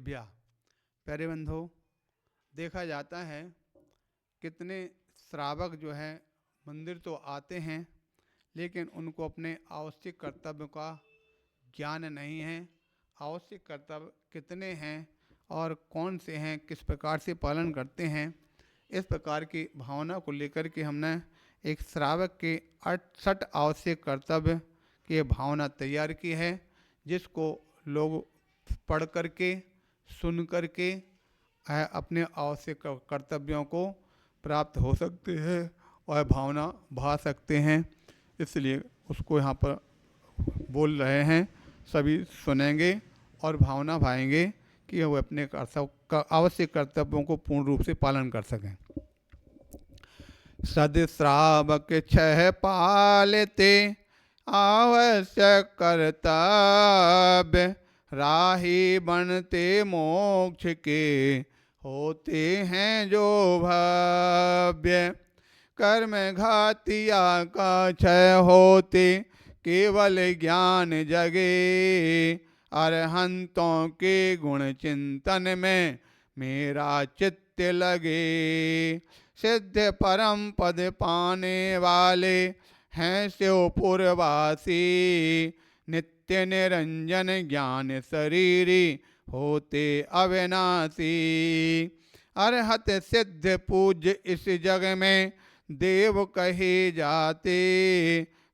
ब्याह। प्यारे बंधु, देखा जाता है कितने श्रावक जो है मंदिर तो आते हैं, लेकिन उनको अपने आवश्यक कर्तव्य का ज्ञान नहीं है। आवश्यक कर्तव्य कितने हैं और कौन से हैं, किस प्रकार से पालन करते हैं, इस प्रकार की भावना को लेकर के हमने एक श्रावक के 68 आवश्यक कर्तव्य की भावना तैयार की है, जिसको लोग पढ़ करके, सुन करके अपने आवश्यक कर्तव्यों को प्राप्त हो सकते हैं और भावना भा सकते हैं। इसलिए उसको यहाँ पर बोल रहे हैं, सभी सुनेंगे और भावना भाएंगे कि वो अपने आवश्यक कर्तव्यों को पूर्ण रूप से पालन कर सकें। सदश्रावक छह पालते आवश्यक कर्तव्य, राही बनते मोक्ष के होते हैं जो भव्य। कर्म घातिया का क्षय होते केवल ज्ञान जगे, अरहंतों के गुण चिंतन में मेरा चित्त लगे। सिद्ध परम पद पाने वाले हैं शिवपुरवासी, नित्य निरंजन ज्ञान शरीरी होते अविनाशी। अरहत सिद्ध पूज्य इस जग में देव कहे जाते,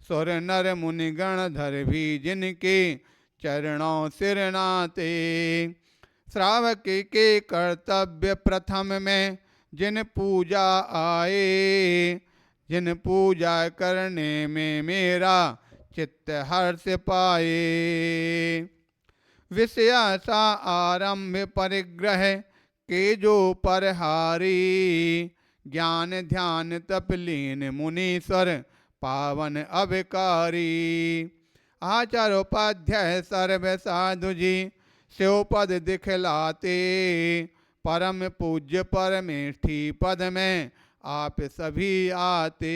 सुर नर मुनि गणधर भी जिनके चरणों सिर नाते। श्रावक के कर्तव्य प्रथम में जिन पूजा आए, जिन पूजा करने में मेरा चित्त हर्ष पाए। विषयासा आरंभ परिग्रह के जो परहारी, ज्ञान ध्यान तपलीन मुनीश्वर पावन अभिकारी। आचार्योपाध्याय सर्व साधु जी शिवपद दिखलाते, परम पूज्य परमेष्ठी पद में आप सभी आते।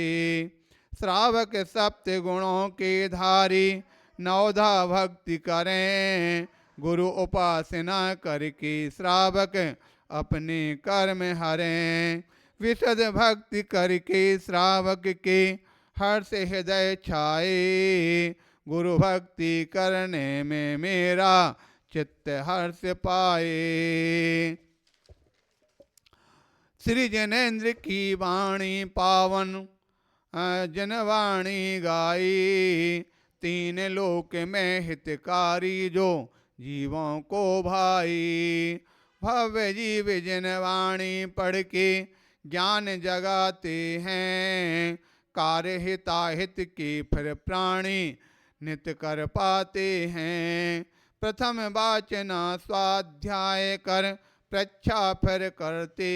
श्रावक सप्त गुणों के धारी नवधा भक्ति करें, गुरु उपासना करके श्रावक अपने कर्म हरें। विशद भक्ति करके श्रावक के हर्ष हृदय छाए, गुरु भक्ति करने में मेरा चित्त हर्ष पाए। श्री जनेन्द्र की वाणी पावन जनवाणी गाई, तीन लोक में हितकारी जो जीवों को भाई। भव्य जीव जनवाणी पढ़ के ज्ञान जगाते हैं, कार्य हिताहित के फिर प्राणी नित कर पाते हैं। प्रथम वाचना स्वाध्याय कर प्रच्छा फिर करते,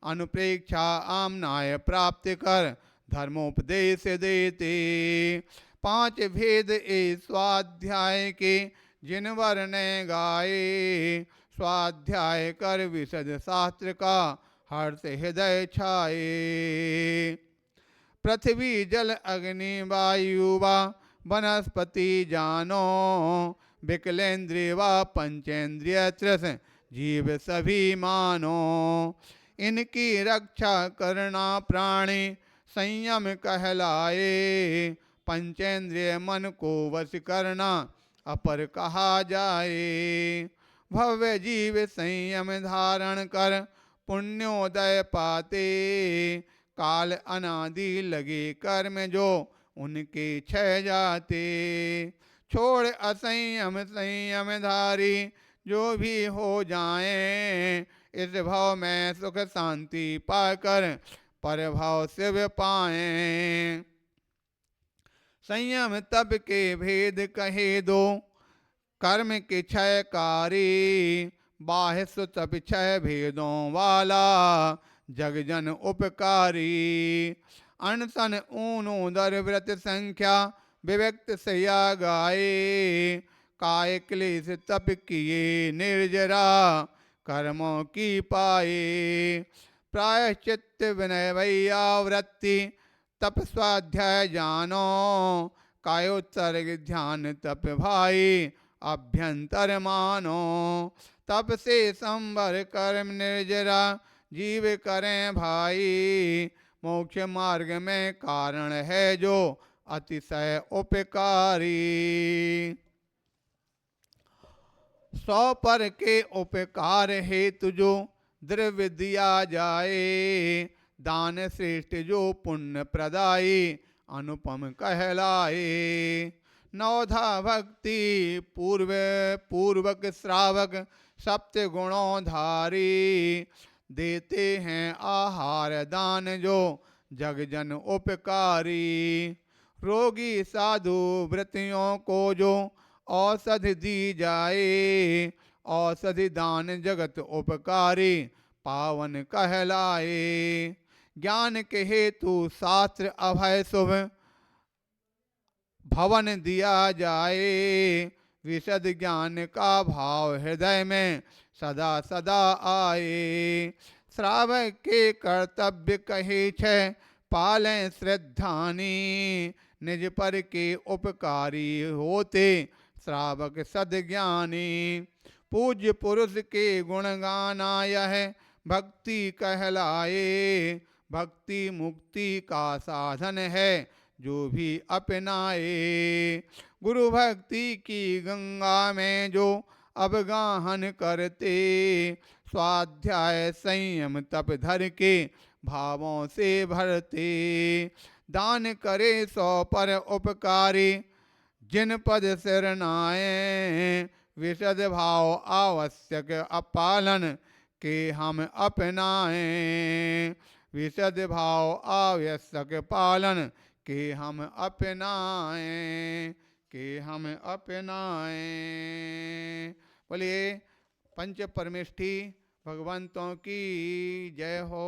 अनुप्रेक्षा आमनाय प्राप्त कर धर्मोपदेश देते। पांच भेद ए स्वाध्याय के जिन वर्ण गाए, स्वाध्याय कर विशद शास्त्र का हर्ष हृदय छाए। पृथ्वी जल अग्नि वायु वा वनस्पति जानो, विकलेंद्रिय व पंचेंद्रिय त्रस जीव सभी मानो। इनकी रक्षा करना प्राणी संयम कहलाए, पंचेंद्रिय मन को वश करना अपर कहा जाए। भव्य जीव संयम धारण कर पुण्योदय पाते, काल अनादि लगे कर्म जो उनके क्षय जाते। छोड़ असंयम संयम धारी जो भी हो जाएं, इस भाव में सुख शांति पाकर पर भाव शिव पाएं। संयम तप के भेद कहे दो, कर्म के क्षयकारी, बाह्य सुतप क्षय भेदों वाला जग जन उपकारी। अनशन ऊन उदर व्रत संख्या विव्यक्त सया गाए, काय क्लेश तप किए निर्जरा कर्मों की पाए। प्रायश्चित विनय वैयावृत्ति तप स्वाध्याय जानो, कायोत्सर्ग ध्यान तप भाई अभ्यंतर मानो। तप से संवर कर्म निर्जरा जीव करें भाई। मोक्ष मार्ग में कारण है जो अतिशय उपकारी। 100 पर के उपकार हेतु जो द्रव्य दिया जाए, दान श्रेष्ठ जो पुण्य प्रदायी अनुपम कहलाए। नवधा भक्ति पूर्वक श्रावक सप्त गुणों धारी, देते हैं आहार दान जो जग जन उपकारी। रोगी साधु व्रतियों को जो औषधि दी जाए, औषधि दान जगत उपकारी पावन कहलाए। ज्ञान के हेतु शास्त्र अभय शुभ भवन दिया जाए, विशद ज्ञान का भाव हृदय में सदा सदा आए। श्रावक के कर्तव्य कहे छह पालें श्रद्धानी, निज पर के उपकारी होते श्रावक सद्ज्ञानी। पूज्य पुरुष के गुण गाना यह भक्ति कहलाए, भक्ति मुक्ति का साधन है जो भी अपनाए। गुरु भक्ति की गंगा में जो अवगाहन करते, स्वाध्याय संयम तप धर के भावों से भरते। दान करे 100 पर उपकारी, जिन पद शरणाए, विशद भाव आवश्यक अपालन के हम अपनाएं। विशद भाव आवश्यक पालन के हम अपनाएं, बोलिए पंच परमेष्ठी भगवंतों की जय हो।